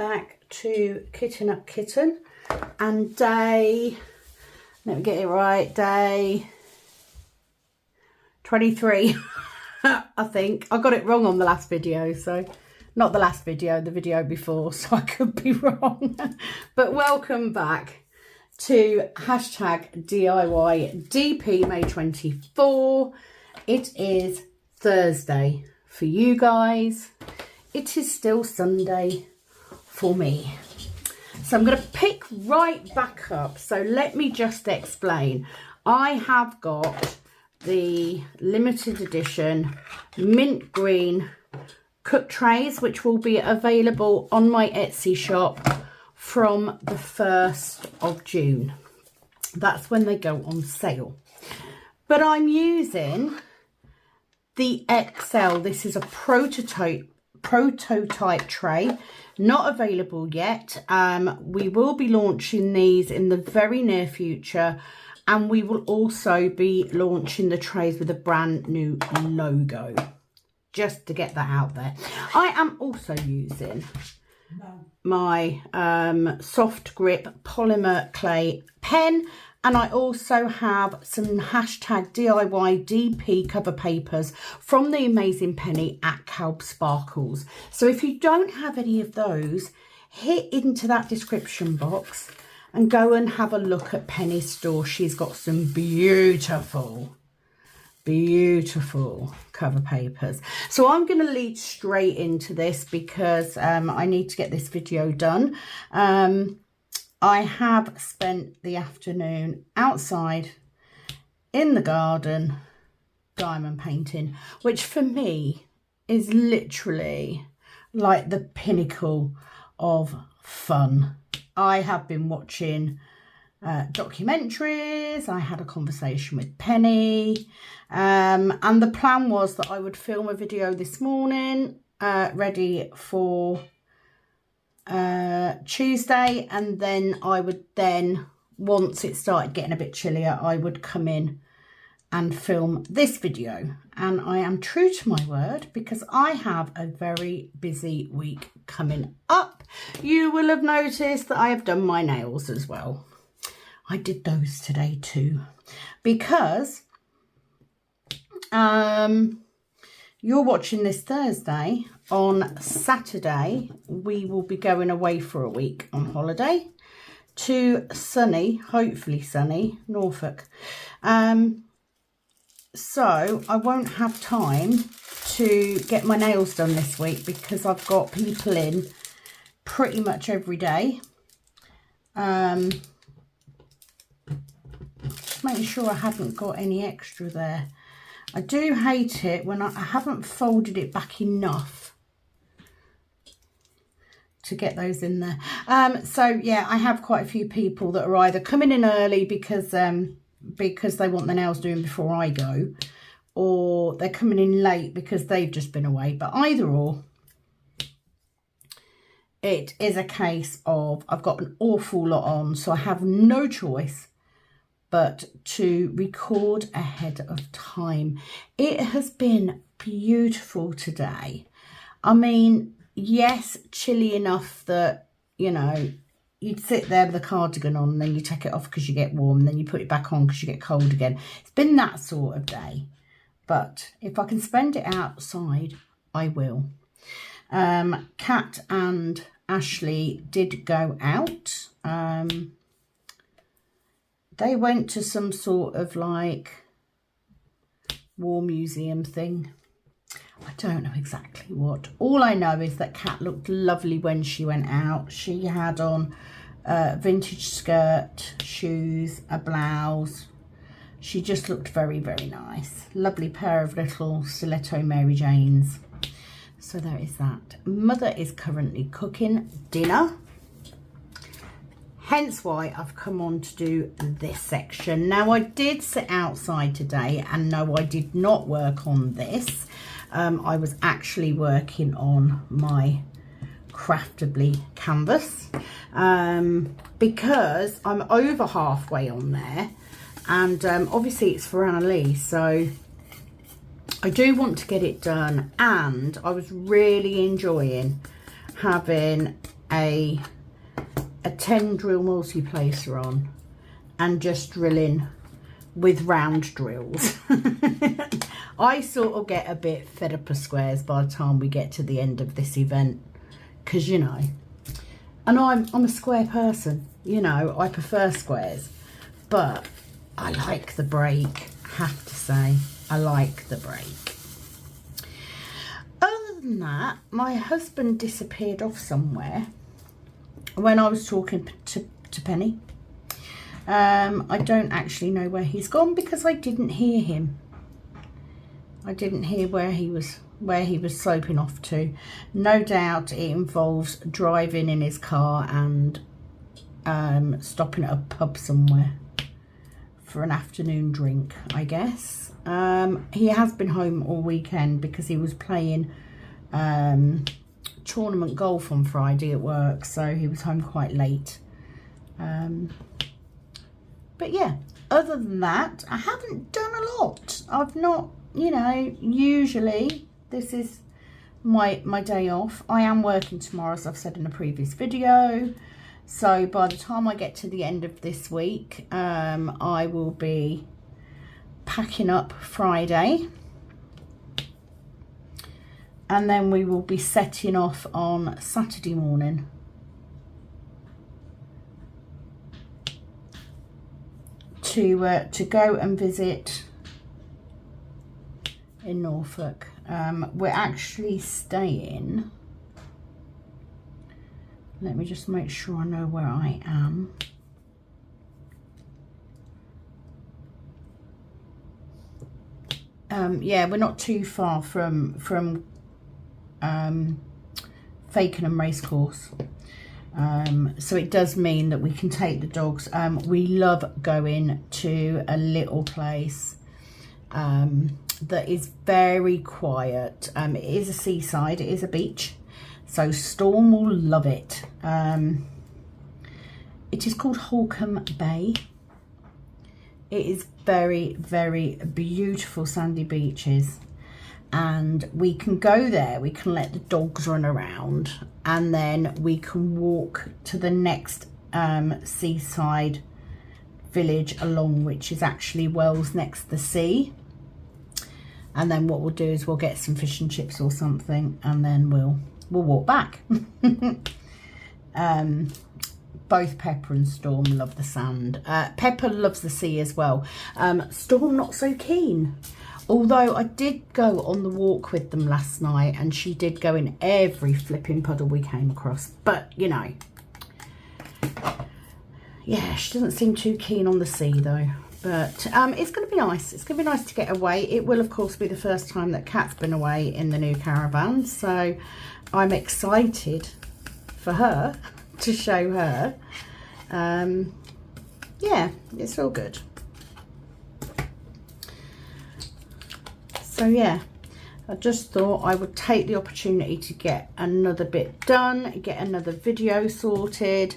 back to Kitten Up Kitten and day, let me get it right, day 23. I think I got it wrong on the last video, so not the last video, the video before, so I could be wrong. But welcome back to hashtag DIY DP May 24. It is Thursday for you guys. It is still Sunday for me. So I'm going to pick right back up. So let me just explain. I have got the limited edition mint green cook trays, which will be available on my Etsy shop from the 1st of June. That's when they go on sale. But I'm using the XL. This is a prototype tray, not available yet. We will be launching these in the very near future, and we will also be launching the trays with a brand new logo, just to get that out there. I am also using my soft grip polymer clay pen, and I also have some hashtag DIY DP cover papers from the amazing Penni at Calb Sparkles. So if you don't have any of those, hit into that description box and go and have a look at Penni's store. She's got some beautiful cover papers. So I'm going to lead straight into this because I need to get this video done. I have spent the afternoon outside in the garden diamond painting, which for me is literally like the pinnacle of fun. I have been watching documentaries. I had a conversation with Penni, and the plan was that I would film a video this morning ready for Tuesday, and then I would once it started getting a bit chillier, I would come in and film this video. And I am true to my word because I have a very busy week coming up. You will have noticed that I have done my nails as well. I did those today too, because you're watching this Thursday. On Saturday, we will be going away for a week on holiday to sunny, hopefully sunny, Norfolk. So I won't have time to get my nails done this week because I've got people in pretty much every day. Just making sure I haven't got any extra there. I do hate it when I haven't folded it back enough to get those in there. So yeah, I have quite a few people that are either coming in early because they want their nails doing before I go, or they're coming in late because they've just been away. But either or, it is a case of I've got an awful lot on, so I have no choice but to record ahead of time. It has been beautiful today. I mean, yes, chilly enough that, you know, you'd sit there with a cardigan on and then you take it off because you get warm, and then you put it back on because you get cold again. It's been that sort of day. But if I can spend it outside, I will. Kat and Ashley did go out. They went to some sort of like war museum thing. I don't know exactly what. All I know is that Kat looked lovely when she went out. She had on a vintage skirt, shoes, a blouse. She just looked very, very nice. Lovely pair of little stiletto Mary Janes. So there is that. Mother is currently cooking dinner. Hence why I've come on to do this section. Now, I did sit outside today, and no, I did not work on this. I was actually working on my Craftably canvas because I'm over halfway on there, and obviously it's for Annalise, so I do want to get it done. And I was really enjoying having a 10 drill multi-placer on and just drilling with round drills. I sort of get a bit fed up of squares by the time we get to the end of this event, because you know, and I'm a square person, you know, I prefer squares, but I like the break, have to say. I like the break. Other than that, my husband disappeared off somewhere when I was talking to Penny. I don't actually know where he's gone because I didn't hear him. I didn't hear where he was sloping off to. No doubt it involves driving in his car and stopping at a pub somewhere for an afternoon drink, I guess. He has been home all weekend because he was playing tournament golf on Friday at work, so he was home quite late. But yeah, other than that, I haven't done a lot. I've not, you know, usually this is my day off. I am working tomorrow, as I've said in a previous video. So by the time I get to the end of this week, I will be packing up Friday. And then we will be setting off on Saturday morning. To go and visit in Norfolk. We're actually staying, let me just make sure I know where I am. Yeah, we're not too far from Fakenham Racecourse. So it does mean that we can take the dogs. We love going to a little place that is very quiet. It is a seaside, it is a beach, so Storm will love it. It is called Holcombe Bay. It is very, very beautiful sandy beaches, and we can go there, we can let the dogs run around, and then we can walk to the next seaside village along, which is actually Wells next to the sea. And then what we'll do is we'll get some fish and chips or something, and then we'll walk back. Both Pepper and Storm love the sand. Pepper loves the sea as well. Storm not so keen. Although I did go on the walk with them last night, and she did go in every flipping puddle we came across. But, you know, yeah, she doesn't seem too keen on the sea though. But it's going to be nice. It's going to be nice to get away. It will, of course, be the first time that Kat's been away in the new caravan. So I'm excited for her to show her. Yeah, it's all good. So yeah, I just thought I would take the opportunity to get another bit done, get another video sorted,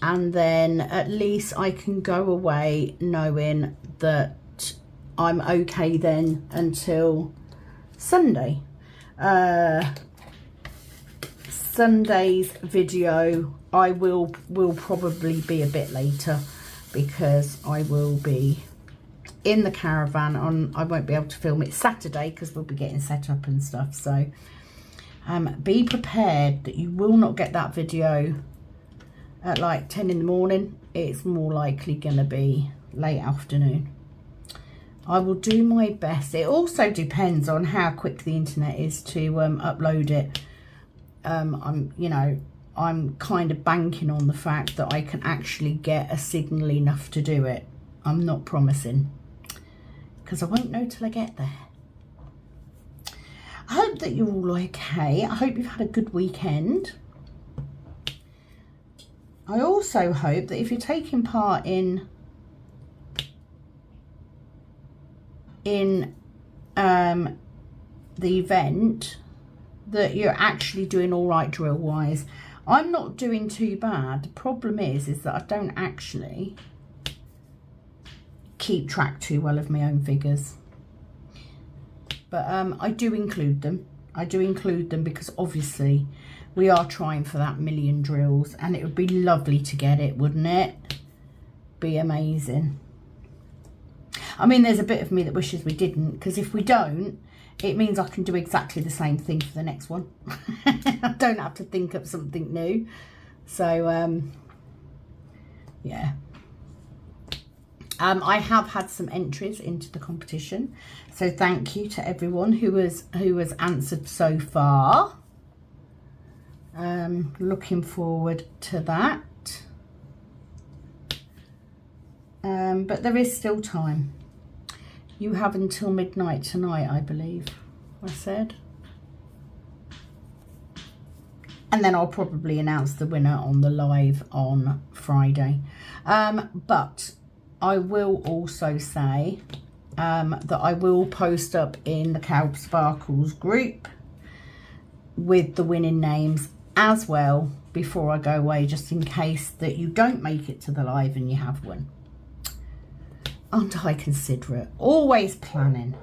and then at least I can go away knowing that I'm okay then until Sunday. Sunday's video I will probably be a bit later because I will be in the caravan on. I won't be able to film it Saturday because we'll be getting set up and stuff. So be prepared that you will not get that video at like 10 in the morning. It's more likely going to be late afternoon. I will do my best. It also depends on how quick the internet is to upload it. I'm kind of banking on the fact that I can actually get a signal enough to do it. I'm not promising, because I won't know till I get there. I hope that you're all okay. I hope you've had a good weekend. I also hope that if you're taking part in the event, that you're actually doing all right drill wise. I'm not doing too bad. The problem is that I don't actually keep track too well of my own figures, but I do include them. I do include them because obviously we are trying for that 1,000,000 drills, and it would be lovely to get it, wouldn't it? Be amazing. I mean, there's a bit of me that wishes we didn't, because if we don't, it means I can do exactly the same thing for the next one. I don't have to think up something new. So yeah, I have had some entries into the competition, so thank you to everyone who has answered so far. Looking forward to that. But there is still time. You have until midnight tonight, I believe I said. And then I'll probably announce the winner on the live on Friday. But I will also say that I will post up in the Cow Sparkles group with the winning names as well before I go away, just in case that you don't make it to the live and you have won. Aren't I considerate? Always planning.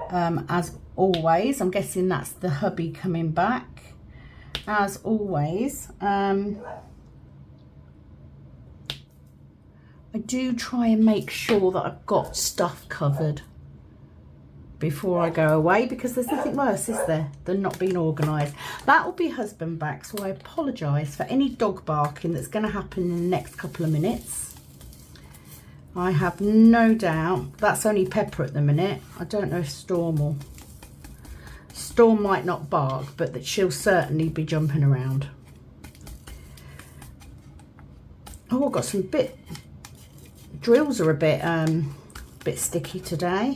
As always, I'm guessing that's the hubby coming back. As always, I do try and make sure that I've got stuff covered before I go away, because there's nothing worse, is there, than not being organised. That will be husband back, so I apologise for any dog barking that's going to happen in the next couple of minutes. I have no doubt that's only Pepper at the minute. I don't know if Storm might not bark, but that she'll certainly be jumping around. Oh, I've got some drills are a bit sticky today.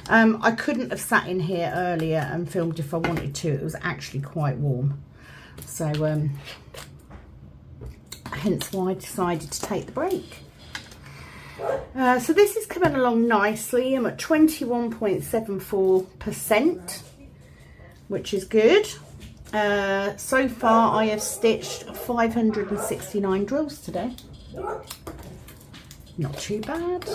I couldn't have sat in here earlier and filmed if I wanted to. It was actually quite warm, so hence why I decided to take the break. So this is coming along nicely. I'm at 21.74%, which is good. So far I have stitched 569 drills today. Not too bad.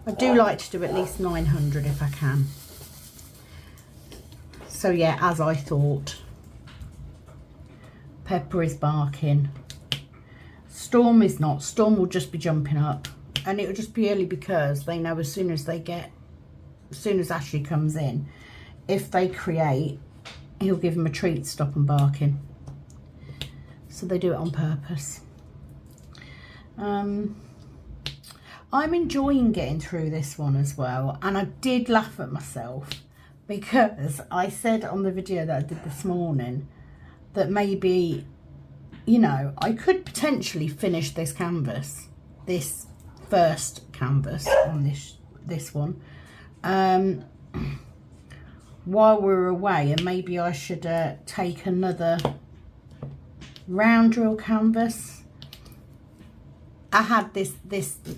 I do like to do at least 900 if I can. So yeah, as I thought. Pepper is barking. Storm is not. Storm will just be jumping up, and it will just be early because they know as soon as Ashley comes in, if they create, he'll give them a treat to stop them barking. So they do it on purpose. I'm enjoying getting through this one as well, and I did laugh at myself because I said on the video that I did this morning that maybe, you know, I could potentially finish this canvas, this first canvas on this one, while we're away, and maybe I should take another round drill canvas. I had this,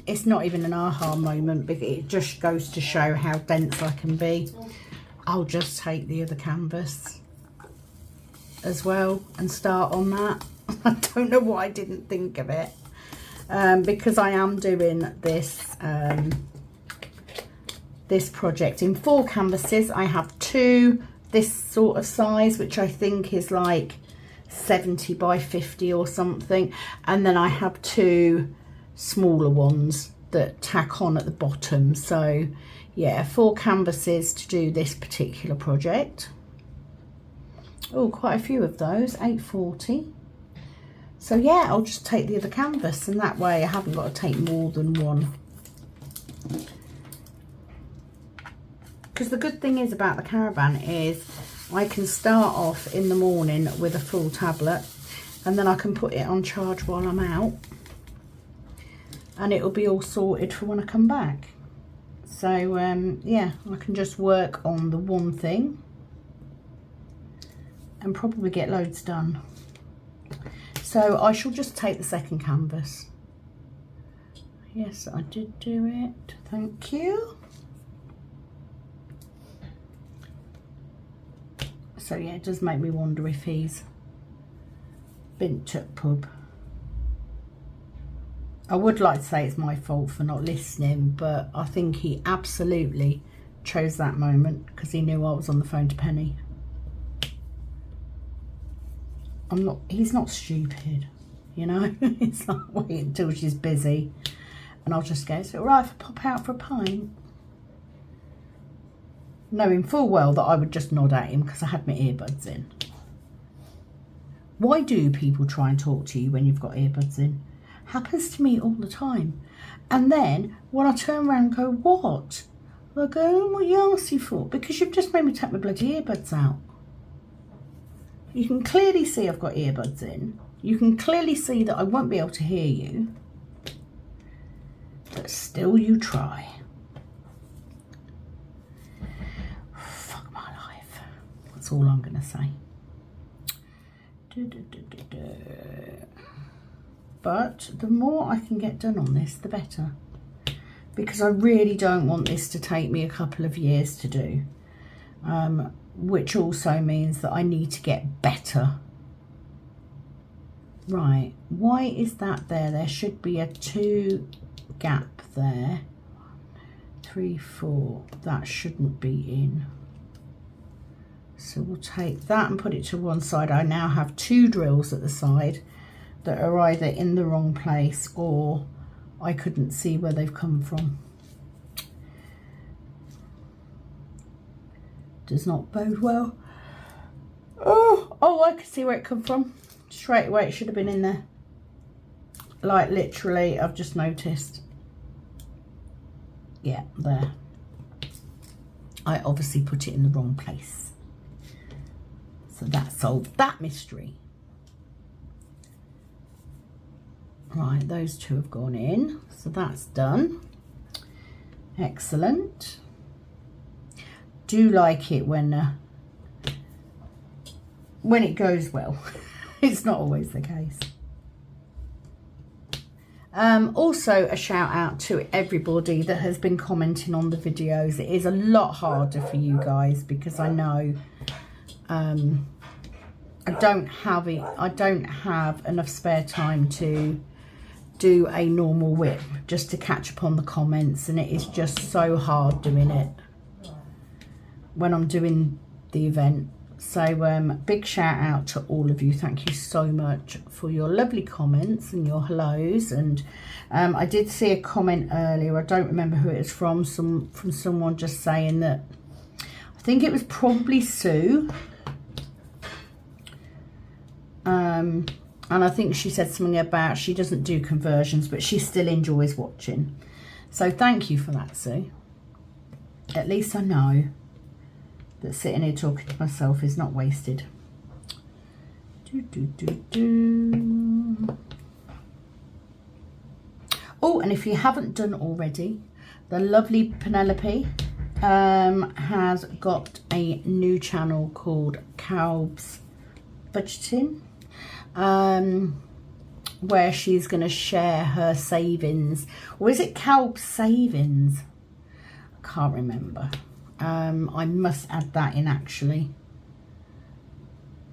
it's not even an aha moment, but it just goes to show how dense I can be. I'll just take the other canvas as well and start on that. I don't know why I didn't think of it, because I am doing this this project in 4 canvases. I have 2 this sort of size, which I think is like 70 by 50 or something, and then I have 2 smaller ones that tack on at the bottom. So yeah, 4 canvases to do this particular project. Oh, quite a few of those, 840. So yeah, I'll just take the other canvas, and that way I haven't got to take more than one. Because the good thing is about the caravan is I can start off in the morning with a full tablet, and then I can put it on charge while I'm out, and it'll be all sorted for when I come back. So yeah, I can just work on the one thing and probably get loads done. So I shall just take the second canvas. Yes, I did do it. Thank you. So yeah, it does make me wonder if he's been to pub. I would like to say it's my fault for not listening, but I think he absolutely chose that moment because he knew I was on the phone to Penny. he's not stupid, you know. It's like, wait until she's busy and I'll just go, is it all right if I pop out for a pint? Knowing full well that I would just nod at him because I had my earbuds in. Why do people try and talk to you when you've got earbuds in? Happens to me all the time. And then when I turn around and go, what? I go, oh, what are you asking for? Because you've just made me take my bloody earbuds out. You can clearly see I've got earbuds in. You can clearly see that I won't be able to hear you. But still you try. Fuck my life. That's all I'm going to say. But the more I can get done on this, the better. Because I really don't want this to take me a couple of years to do. Which also means that I need to get better. Right, why is that there? There should be a 2 gap there. 3, 4, that shouldn't be in. So we'll take that and put it to one side. I now have 2 drills at the side that are either in the wrong place or I couldn't see where they've come from. Does not bode well. Oh, I can see where it come from. Straight away, it should have been in there. Like literally, I've just noticed. Yeah, there. I obviously put it in the wrong place. So that solved that mystery. Right, those 2 have gone in. So that's done. Excellent. Do like it when it goes well. It's not always the case. Also a shout out to everybody that has been commenting on the videos. It is a lot harder for you guys because I know I don't have enough spare time to do a normal whip just to catch up on the comments, and it is just so hard doing it when I'm doing the event. So big shout out to all of you. Thank you so much for your lovely comments and your hellos. And I did see a comment earlier, I don't remember who it was from someone just saying that, I think it was probably Sue, and I think she said something about she doesn't do conversions but she still enjoys watching. So thank you for that, Sue. At least I know that sitting here talking to myself is not wasted. Oh, and if you haven't done already, the lovely Penelope has got a new channel called Calb's Budgeting, where she's going to share her savings. Or is it Calb's Savings? I can't remember. I must add that in actually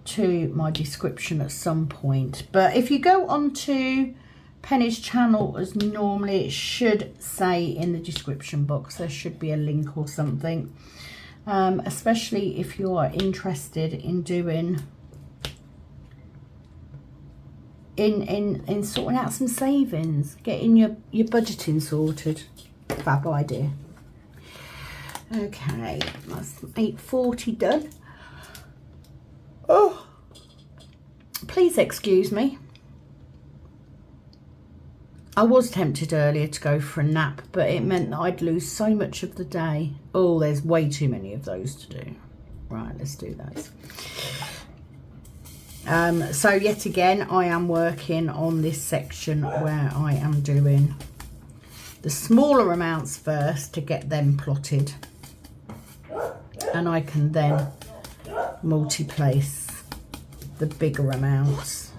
to my description at some point. But if you go onto Penny's channel as normally, it should say in the description box, there should be a link or something. Especially if you are interested in doing in sorting out some savings, getting your budgeting sorted. Fab idea. Okay, that's 8:40 done. Oh, please excuse me. I was tempted earlier to go for a nap, but it meant that I'd lose so much of the day. Oh, there's way too many of those to do. Right, let's do those. So yet again, I am working on this section where I am doing the smaller amounts first to get them plotted. And I can then multi-place the bigger amounts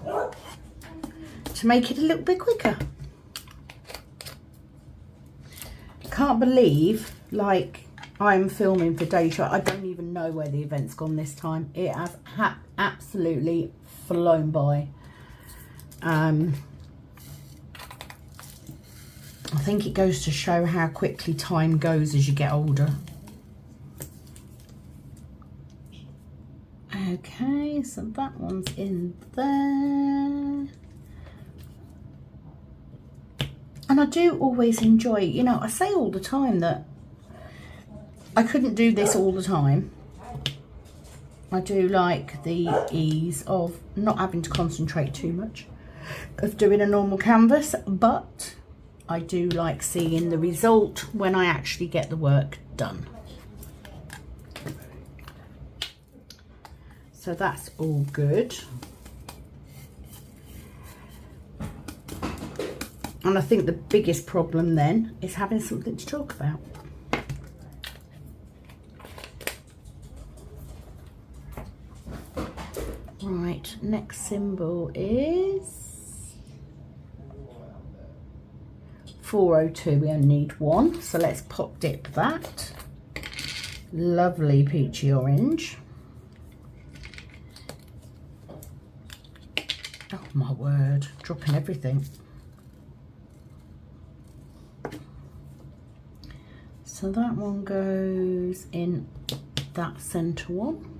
to make it a little bit quicker. Can't believe, like, I'm filming for Daytra. I don't even know where the event's gone this time. It has absolutely flown by. I think it goes to show how quickly time goes as you get older. Okay, so that one's in there. And I do always enjoy, you know, I say all the time that I couldn't do this all the time. I do like the ease of not having to concentrate too much of doing a normal canvas, but I do like seeing the result when I actually get the work done. So that's all good. And I think the biggest problem then is having something to talk about. Right, next symbol is 402. We only need one, so let's pop dip that. Lovely peachy orange. Oh my word, dropping everything. So that one goes in that centre one.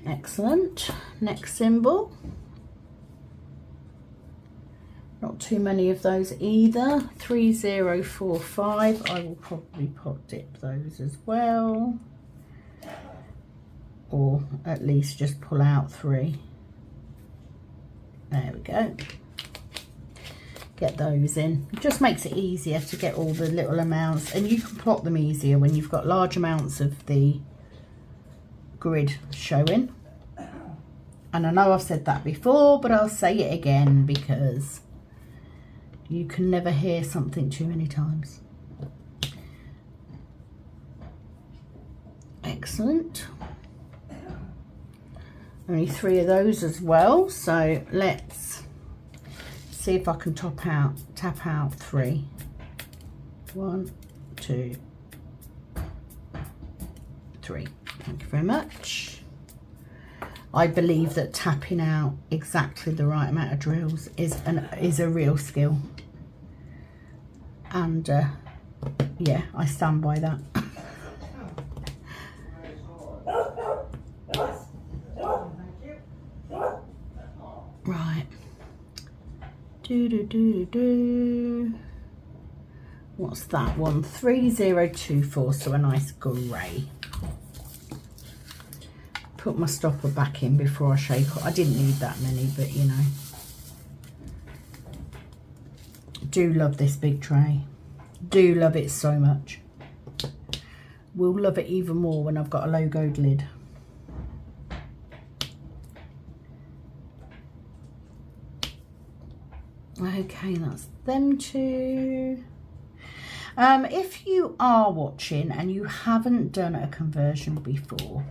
Excellent. Next symbol. Not too many of those either. 3045. I will probably pot dip those as well. Or at least just pull out 3. There we go. Get those in. It just makes it easier to get all the little amounts, and you can plot them easier when you've got large amounts of the grid showing. And I know I've said that before, but I'll say it again because you can never hear something too many times. Excellent. Only 3 of those as well, so let's see if I can tap out 3. 1, 2, 3. Thank you very much. I believe that tapping out exactly the right amount of drills is a real skill, and yeah, I stand by that. Right. What's that one? 3024, so a nice grey. Put my stopper back in before I shake it. I didn't need that many, but you know. Do love this big tray. Do love it so much. Will love it even more when I've got a logoed lid. Okay, that's them two. If you are watching and you haven't done a conversion before,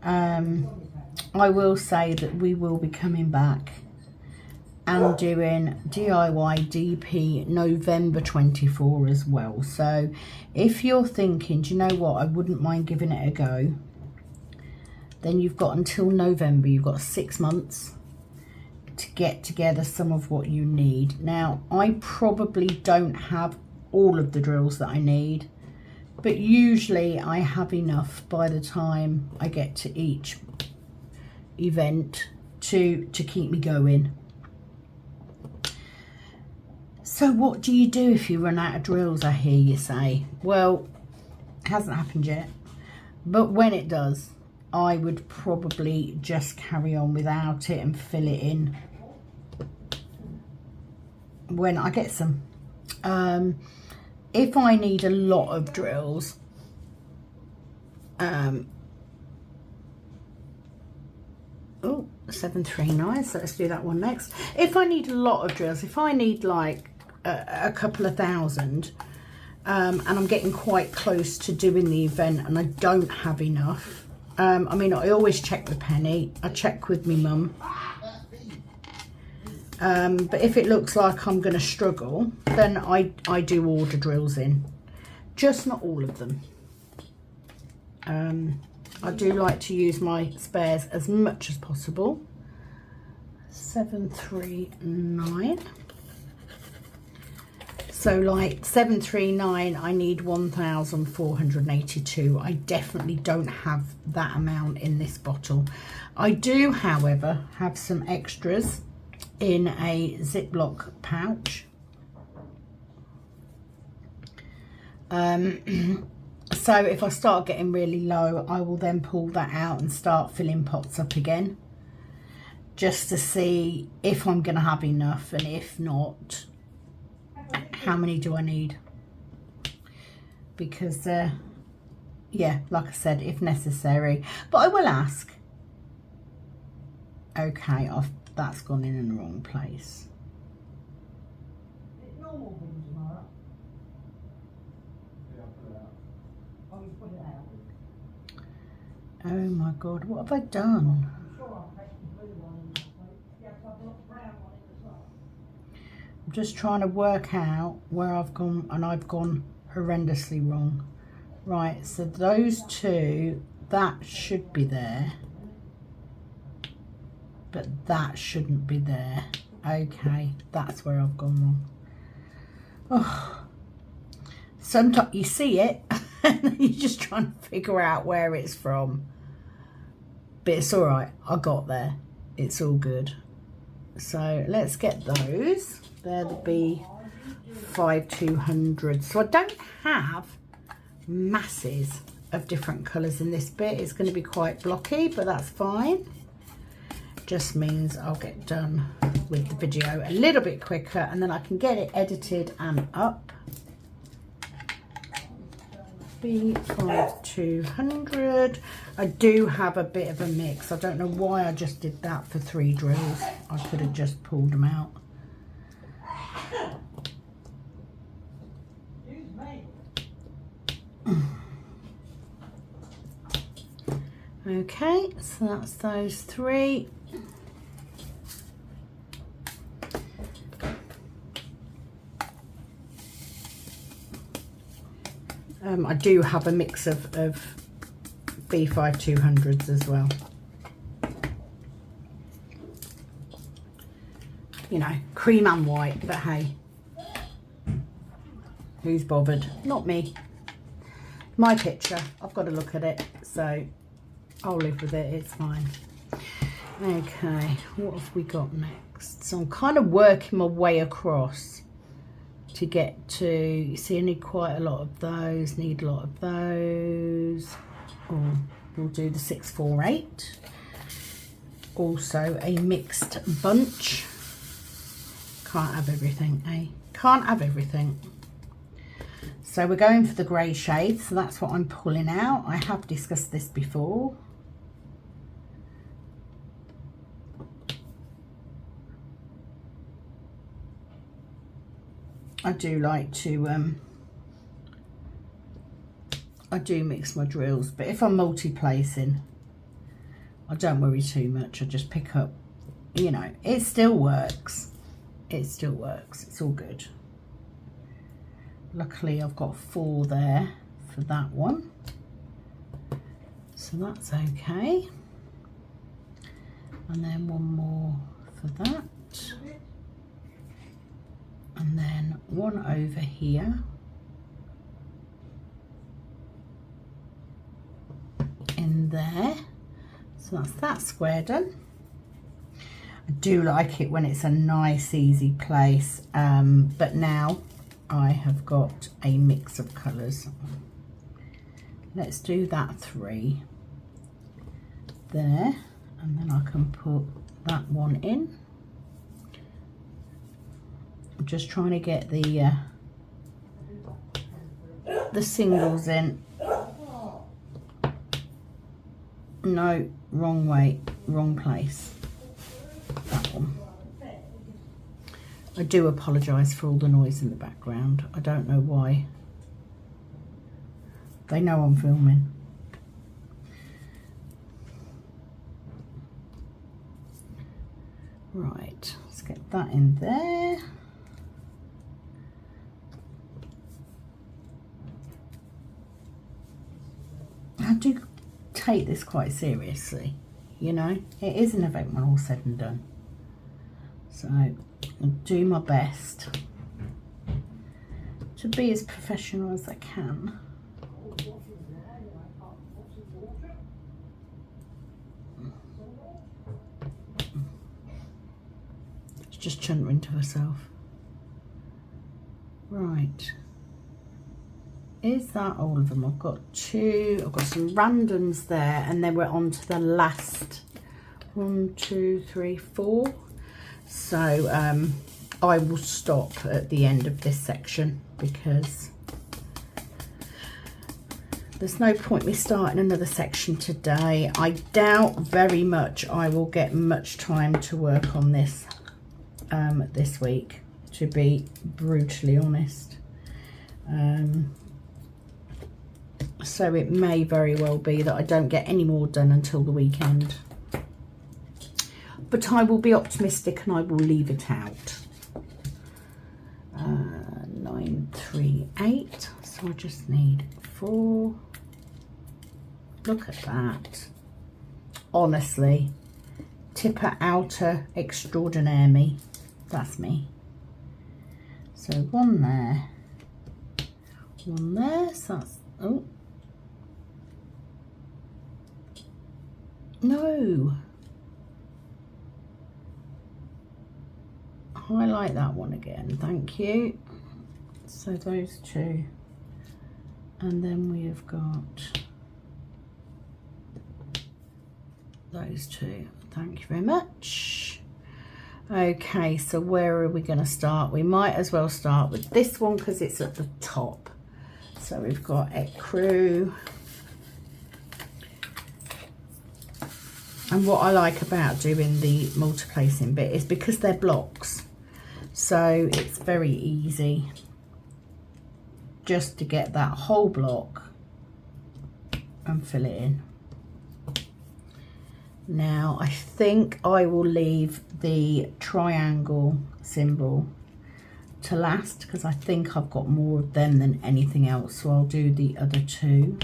I will say that we will be coming back and doing DIY DP November 24 as well. So if you're thinking, do you know what, I wouldn't mind giving it a go, then you've got until November. You've got 6 months to get together some of what you need. Now, I probably don't have all of the drills that I need, but usually I have enough by the time I get to each event to keep me going. So what do you do if you run out of drills, I hear you say? Well, it hasn't happened yet, but when it does, I would probably just carry on without it and fill it in when I get some. If I need a lot of drills, oh, 739, so let's do that one next. If I need a lot of drills, if I need like a couple of thousand, and I'm getting quite close to doing the event and I don't have enough, I mean, I always check with Penny, I check with me mum, but if it looks like I'm going to struggle, then I do order drills in, just not all of them. I do like to use my spares as much as possible. 739. So like 739, I need 1,482. I definitely don't have that amount in this bottle. I do, however, have some extras in a Ziploc pouch. So if I start getting really low, I will then pull that out and start filling pots up again, just to see if I'm going to have enough, and if not, how many do I need? Because yeah, like I said, if necessary, but I will ask. Okay, that's gone in the wrong place. Oh my God, what have I done? I'm just trying to work out where I've gone, and I've gone horrendously wrong. Right, so those two, that should be there, but that shouldn't be there. Okay, that's where I've gone wrong. Oh, sometimes you see it and then you're just trying to figure out where it's from, but it's all right. I got there. It's all good. So let's get those. They're the B5200. So I don't have masses of different colours in this bit. It's going to be quite blocky, but that's fine. Just means I'll get done with the video a little bit quicker, and then I can get it edited and up. B5200. I do have a bit of a mix. I don't know why I just did that for 3 drills. I could have just pulled them out. Okay, so that's those 3. I do have a mix of B5200s as well. You know, cream and white, but hey, who's bothered? Not me. My picture, I've got to look at it, so I'll live with it, it's fine. Okay, what have we got next? So I'm kind of working my way across to get to, you see I need quite a lot of those, need a lot of those. Oh, we'll do the 648. Also a mixed bunch. Can't have everything, eh? Can't have everything. So we're going for the grey shade, so that's what I'm pulling out. I have discussed this before. I do like to, I do mix my drills, but if I'm multi-placing, I don't worry too much. I just pick up, you know, it still works. It still works. It's all good. Luckily, I've got 4 there for that one. So that's okay. And then 1 more for that. And then 1 over here. In there. So that's that square done. I do like it when it's a nice easy place, but now I have got a mix of colours. Let's do that 3 there, and then I can put that one in. I'm just trying to get the singles in. No, wrong way, wrong place. That one. I do apologise for all the noise in the background. I don't know why. They know I'm filming. Right, let's get that in there. I do take this quite seriously, you know. It is an event when all said and done. So I'll do my best. to be as professional as I can. She's just chuntering to herself. Right. Is that all of them? I've got some randoms there, and then we're on to the last 1, 2, 3, 4. So I will stop at the end of this section because there's no point me starting another section today. I doubt very much I will get much time to work on this this week, to be brutally honest. So it may very well be that I don't get any more done until the weekend. But I will be optimistic and I will leave it out. 9, 3, 8. So I just need 4. Look at that. Honestly, tipper outer extraordinaire me. That's me. So 1 there. 1 there. So that's, oh. No. Highlight that one again, thank you. So those 2, and then we have got those 2. Thank you very much. Okay, so where are we going to start? We might as well start with this one because it's at the top. So we've got ecru. And what I like about doing the multi-placing bit is because they're blocks, so it's very easy just to get that whole block and fill it in. Now I think I will leave the triangle symbol to last because I think I've got more of them than anything else, so I'll do the other 2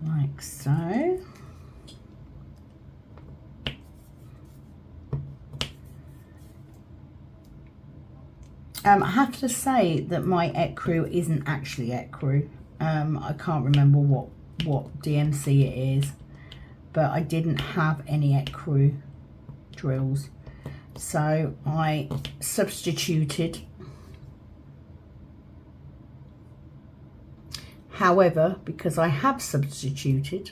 like so. I have to say that my ecru isn't actually ecru. I can't remember what DMC it is, but I didn't have any ecru drills, so I substituted. However, because I have substituted,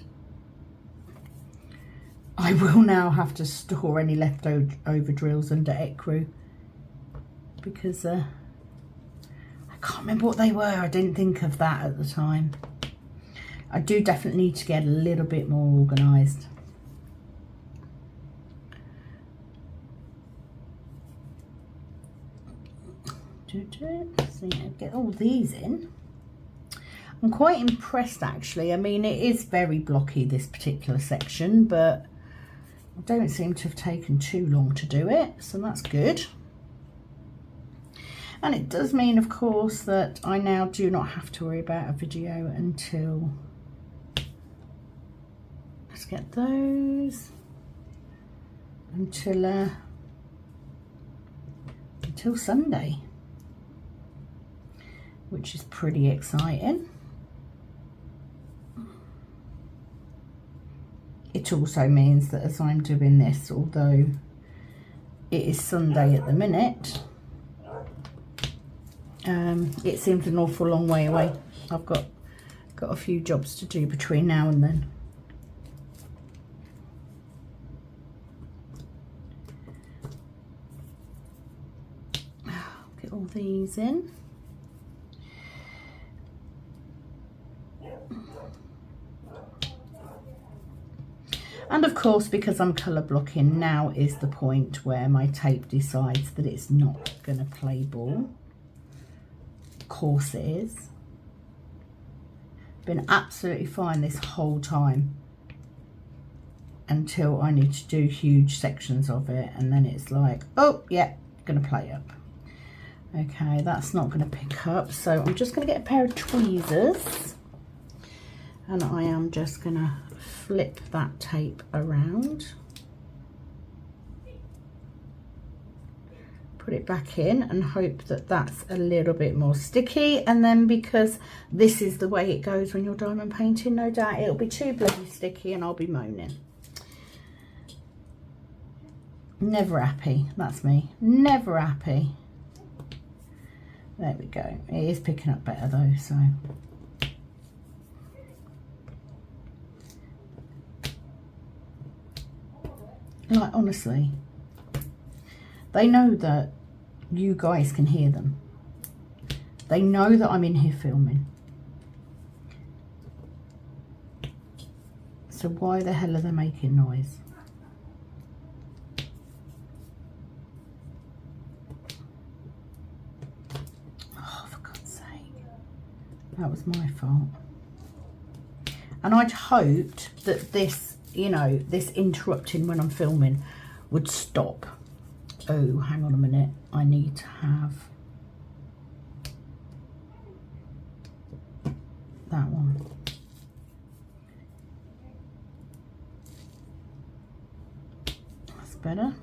I will now have to store any leftover drills under ecru, because I can't remember what they were. I didn't think of that at the time. I do definitely need to get a little bit more organised. So yeah, get all these in. I'm quite impressed actually. I mean, it is very blocky, this particular section, but I don't seem to have taken too long to do it, so that's good. And it does mean, of course, that I now do not have to worry about a video until, let's get those, until Sunday, which is pretty exciting. It also means that as I'm doing this, although it is Sunday at the minute, it seems an awful long way away. I've got a few jobs to do between now and then. Get all these in. And of course, because I'm colour blocking, now is the point where my tape decides that it's not going to play ball. Of course it is. Been absolutely fine this whole time until I need to do huge sections of it, and then it's like, oh yeah, going to play up. Okay, that's not going to pick up, so I'm just going to get a pair of tweezers, and I am just going to flip that tape around, put it back in and hope that that's a little bit more sticky. And then because this is the way it goes when you're diamond painting, no doubt it'll be too bloody sticky and I'll be moaning. Never happy. That's me. Never happy. There we go. It is picking up better though, so. Like, honestly, they know that you guys can hear them. They know that I'm in here filming. So why the hell are they making noise? Oh, for God's sake. That was my fault. And I'd hoped that this, you know, this interrupting when I'm filming would stop. Oh, hang on a minute. I need to have that one. That's better.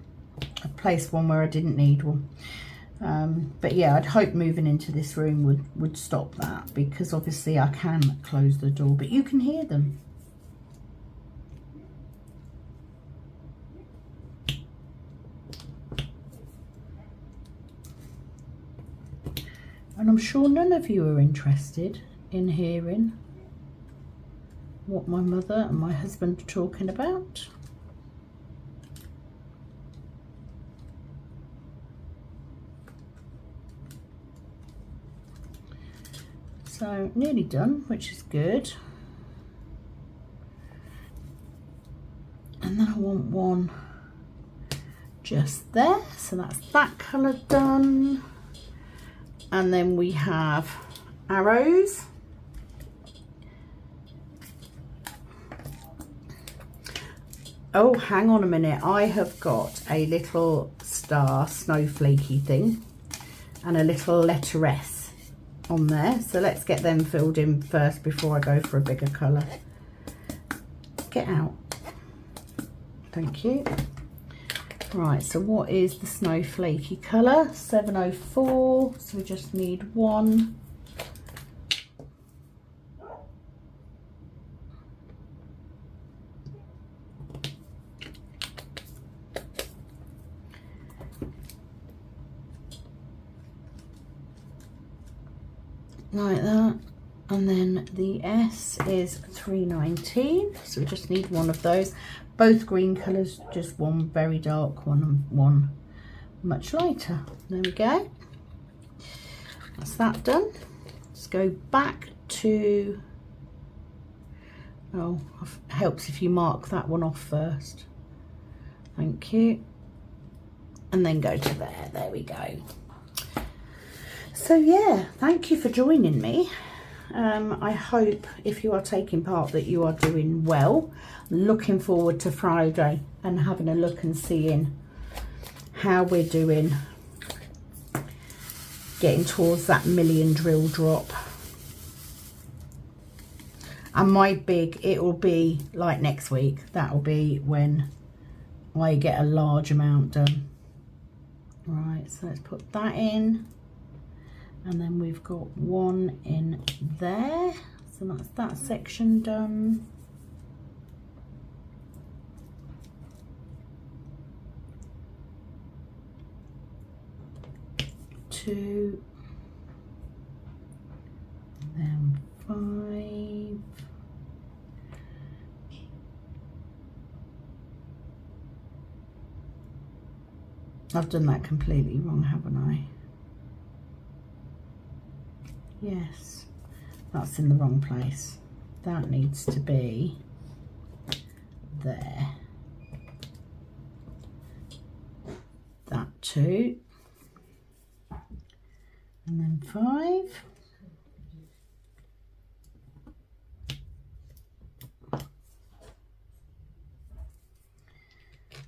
I placed one where I didn't need one. But yeah, I'd hope moving into this room would stop that, because obviously I can close the door, but you can hear them. And I'm sure none of you are interested in hearing what my mother and my husband are talking about. So nearly done, which is good. And then I want one just there. So that's that colour done. And then we have arrows. Oh, hang on a minute. I have got a little star snowflakey thing and a little letter S on there. So let's get them filled in first before I go for a bigger colour. Get out. Thank you. Right, so what is the snowflakey colour? 704, so we just need one. Like that. And then the S is 319, so we just need one of those. Both green colours, just one very dark one and one much lighter. There we go. That's that done. Let's go back to, oh, it helps if you mark that one off first. Thank you. And then go to there. There we go. So yeah, thank you for joining me. I hope if you are taking part that you are doing well. Looking forward to Friday and having a look and seeing how we're doing, getting towards that 1,000,000 drill drop. And my big, it will be like next week. That will be when I get a large amount done. Right, so let's put that in. And then we've got one in there. So that's that section done. Two. And then 5. I've done that completely wrong, haven't I? Yes, that's in the wrong place. That needs to be there. That 2. And then 5.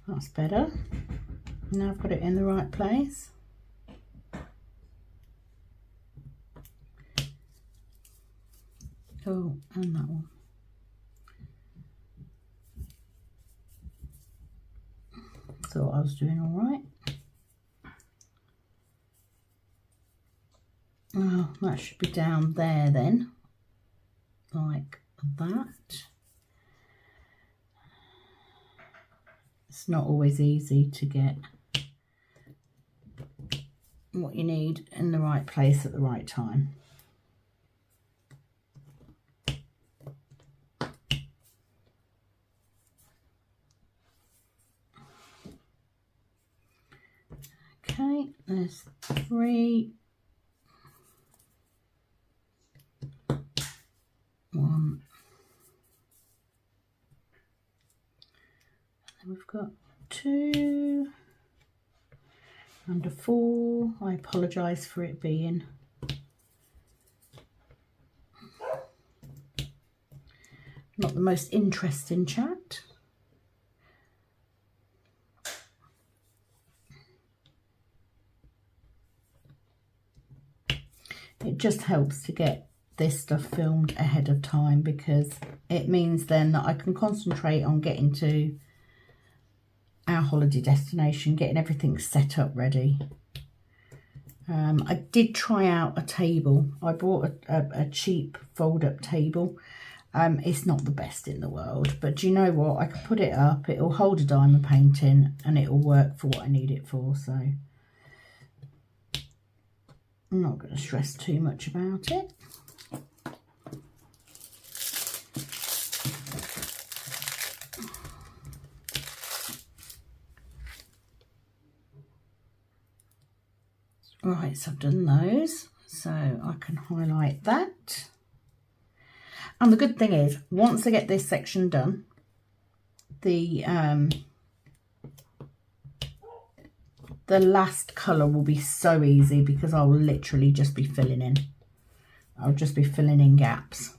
That's better. Now I've got it in the right place. Oh, and that one. Thought I was doing all right. Oh, that should be down there then, like that. It's not always easy to get what you need in the right place at the right time. Okay, there's 3. 1. And we've got 2 and a 4. I apologise for it being not the most interesting chat. It just helps to get this stuff filmed ahead of time, because it means then that I can concentrate on getting to our holiday destination, getting everything set up ready. I did try out a table. I bought a cheap fold-up table. It's not the best in the world, but do you know what? I can put it up, it'll hold a diamond painting, and it'll work for what I need it for, so I'm not going to stress too much about it. Right, so I've done those, so I can highlight that. And the good thing is, once I get this section done, the last colour will be so easy, because I'll literally just be filling in. I'll just be filling in gaps.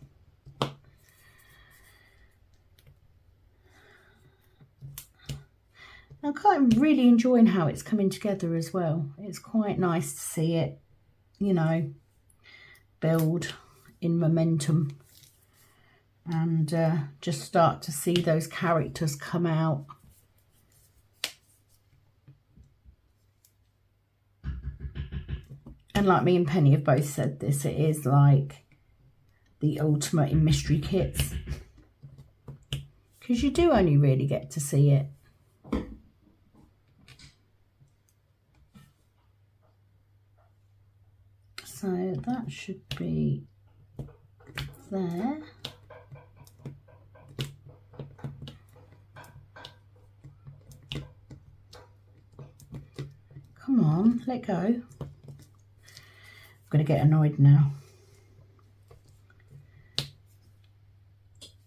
I'm kind of really enjoying how it's coming together as well. It's quite nice to see it, you know, build in momentum, and just start to see those characters come out. And like me and Penny have both said this, it is like the ultimate in mystery kits, because you do only really get to see it. So that should be there. Come on, let go. I'm going to get annoyed now,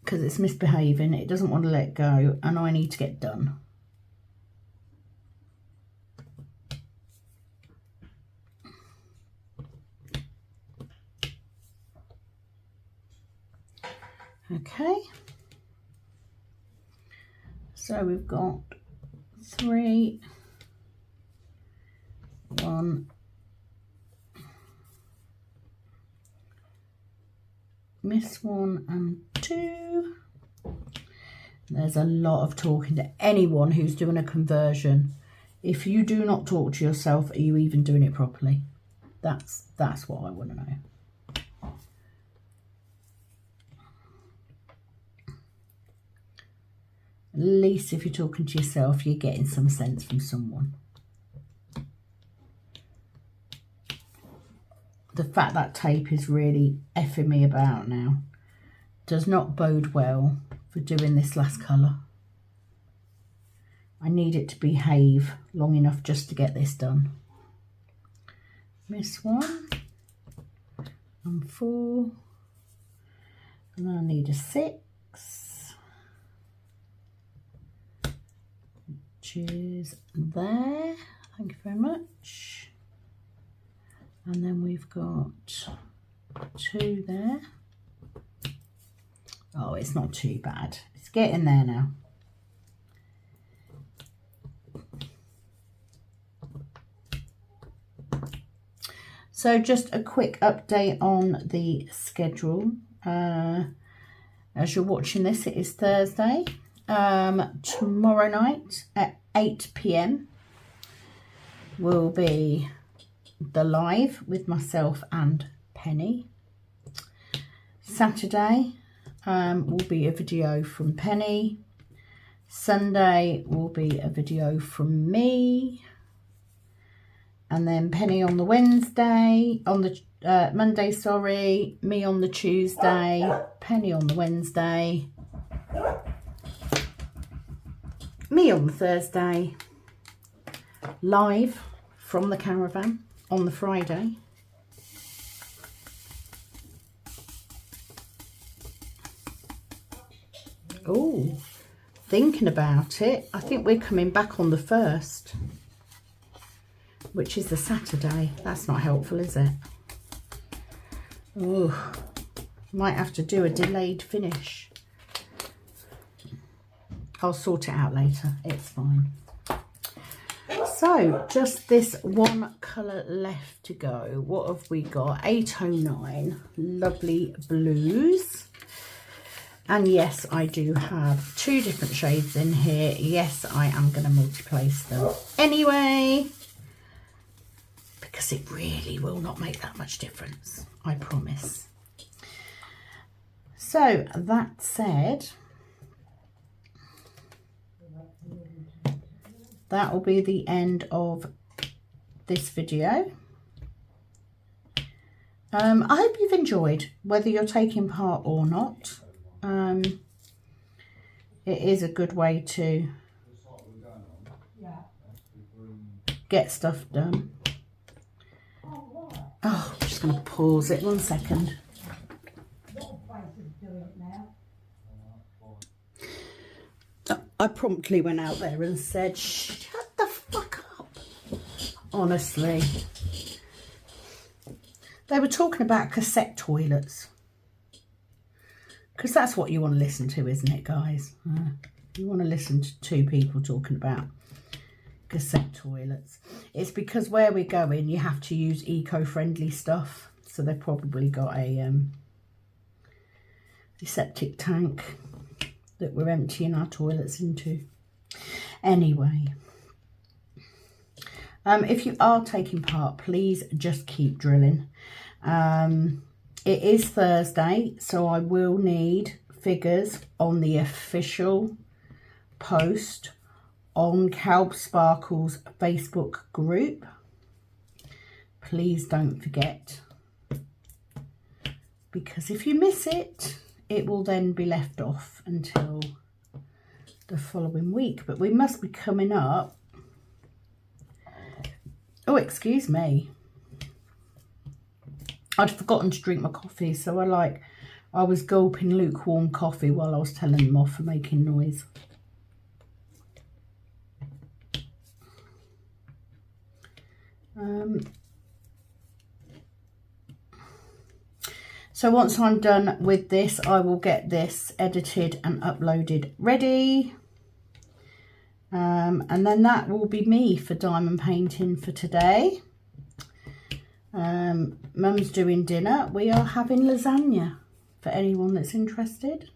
because it's misbehaving. It doesn't want to let go, and I need to get done. Okay, so we've got 3, 1, miss 1 and 2. There's a lot of talking to anyone who's doing a conversion. If you do not talk to yourself, are you even doing it properly? That's what I want to know. At least if you're talking to yourself, you're getting some sense from someone. The fact that tape is really effing me about now does not bode well for doing this last colour. I need it to behave long enough just to get this done. Miss 1 and 4, and I need a 6. Is there. Thank you very much. And then we've got 2 there. Oh, it's not too bad. It's getting there now. So just a quick update on the schedule. As you're watching this, it is Thursday. Tomorrow night at 8 p.m. will be the live with myself and Penny. Saturday will be a video from Penny. Sunday will be a video from me. And then Penny on the Wednesday, on the Monday, sorry, me on the Tuesday, Penny on the Wednesday, me on the Thursday, live from the caravan on the Friday. Oh, thinking about it, I think we're coming back on the 1st, which is the Saturday. That's not helpful, is it? Oh, might have to do a delayed finish. I'll sort it out later, it's fine. So just this one colour left to go. What have we got? 809 lovely blues. And yes, I do have 2 different shades in here. Yes, I am going to multi-place them anyway, because it really will not make that much difference, I promise. So that said, that will be the end of this video. I hope you've enjoyed, whether you're taking part or not. It is a good way to get stuff done. Oh, I'm just going to pause it 1 second. I promptly went out there and said, shut the fuck up. Honestly. They were talking about cassette toilets. Because that's what you want to listen to, isn't it, guys? You want to listen to 2 people talking about cassette toilets. It's because where we're going, you have to use eco-friendly stuff. So they've probably got a septic tank that we're emptying our toilets into. Anyway, if you are taking part, please just keep drilling. It is Thursday, so I will need figures on the official post on Calb Sparkle's Facebook group. Please don't forget, because if you miss it, it will then be left off until the following week. But we must be coming up. Oh, excuse me. I'd forgotten to drink my coffee, so I was gulping lukewarm coffee while I was telling them off for making noise. So once I'm done with this, I will get this edited and uploaded ready. And then that will be me for diamond painting for today. Mum's doing dinner. We are having lasagna for anyone that's interested.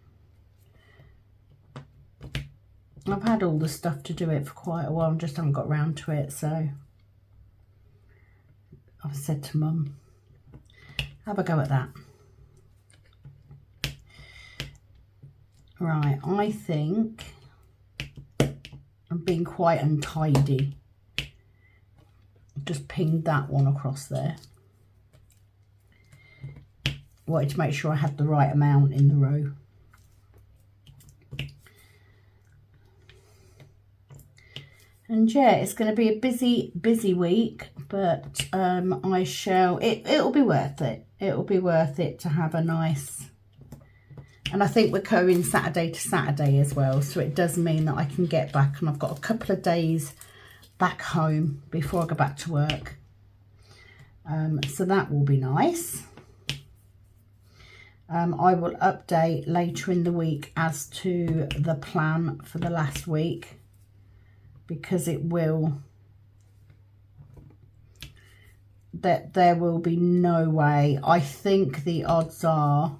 I've had all the stuff to do it for quite a while, just haven't got round to it, so I've said to Mum, have a go at that. Right, I think I'm being quite untidy. Just pinged that one across there. Wanted to make sure I had the right amount in the row. And yeah, it's going to be a busy week, but I shall, it'll be worth it. It'll be worth it to have a nice, and I think we're going Saturday to Saturday as well, so it does mean that I can get back, and I've got a couple of days back home before I go back to work. So that will be nice. I will update later in the week as to the plan for the last week, because it will, that there will be no way. I think the odds are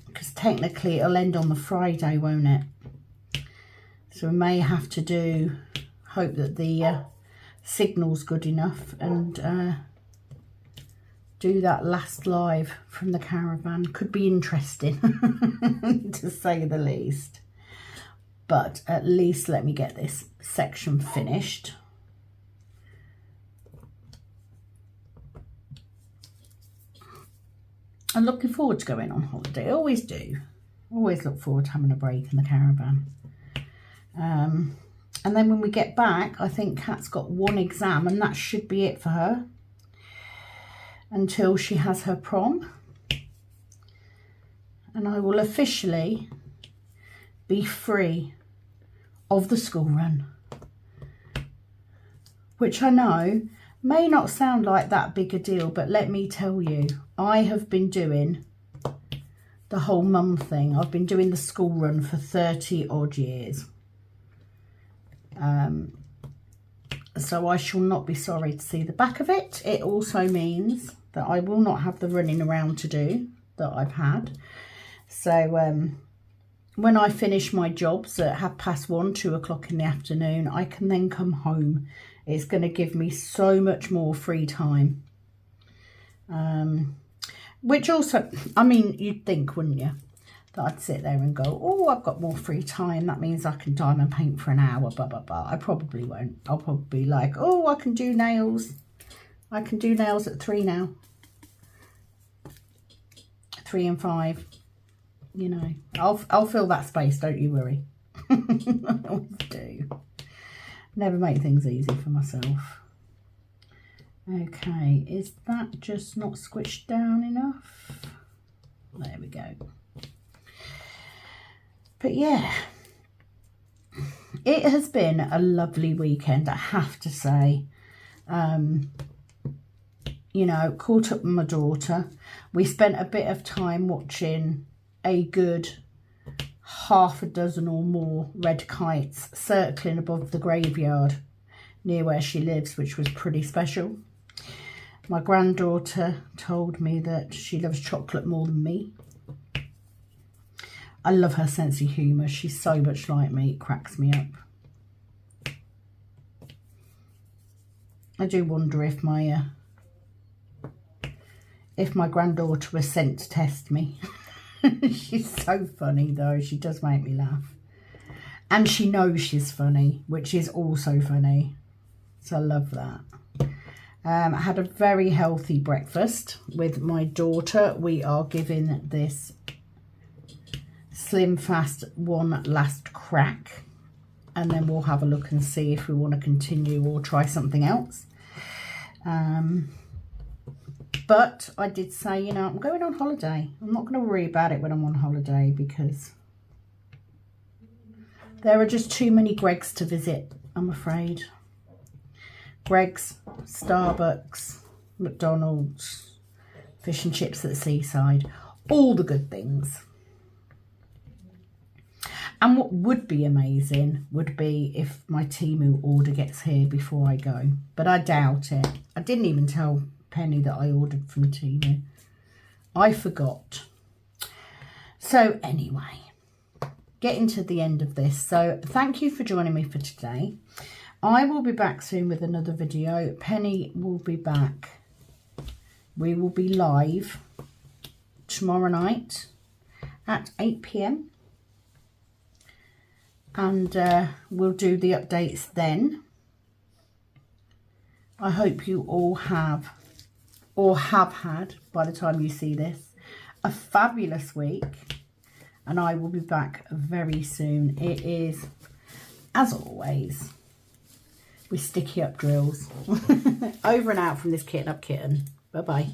because technically it'll end on the Friday, won't it? So we may have to do hope that the signal's good enough and do that last live from the caravan. Could be interesting to say the least, but at least let me get this section finished. I'm looking forward to going on holiday. I always do. Always look forward to having a break in the caravan. And then when we get back, I think Kat's got one exam and that should be it for her until she has her prom. And I will officially be free of the school run, which I know may not sound like that big a deal, but let me tell you, I have been doing the whole mum thing. I've been doing the school run for 30 odd years. So I shall not be sorry to see the back of it. It also means that I will not have the running around to do that I've had. So when I finish my jobs at 1:30, 2 o'clock in the afternoon, I can then come home. It's going to give me so much more free time. Which also, I mean, you'd think, wouldn't you, that I'd sit there and go, oh, I've got more free time. That means I can diamond paint for an hour, blah, blah, blah. I probably won't. I'll probably be like, oh, I can do nails. I can do nails at 3 now. 3 and 5. You know, I'll fill that space, don't you worry. I always do. Never make things easy for myself. Okay, is that just not squished down enough? There we go. But yeah, it has been a lovely weekend, I have to say. You know, caught up with my daughter. We spent a bit of time watching a good half a dozen or more red kites circling above the graveyard near where she lives, which was pretty special. My granddaughter told me that she loves chocolate more than me. I love her sense of humour. She's so much like me, it cracks me up. I do wonder if my granddaughter was sent to test me. She's so funny though. She does make me laugh. And she knows she's funny, which is also funny. So I love that. I had a very healthy breakfast with my daughter. We are giving this Slim Fast one last crack. And then we'll have a look and see if we want to continue or try something else. But I did say, you know, I'm going on holiday. I'm not going to worry about it when I'm on holiday because there are just too many Gregs to visit, I'm afraid. Greg's, Starbucks, McDonald's, fish and chips at the seaside, all the good things. And what would be amazing would be if my Temu order gets here before I go. But I doubt it. I didn't even tell Penny that I ordered from Temu. I forgot. So anyway, getting to the end of this. So thank you for joining me for today. I will be back soon with another video. Penny will be back. We will be live tomorrow night at 8 p.m. And we'll do the updates then. I hope you all have, or have had, by the time you see this, a fabulous week. And I will be back very soon. It is, as always, with sticky up drills. Over and out from this Kitten Up Kitten. Bye-bye.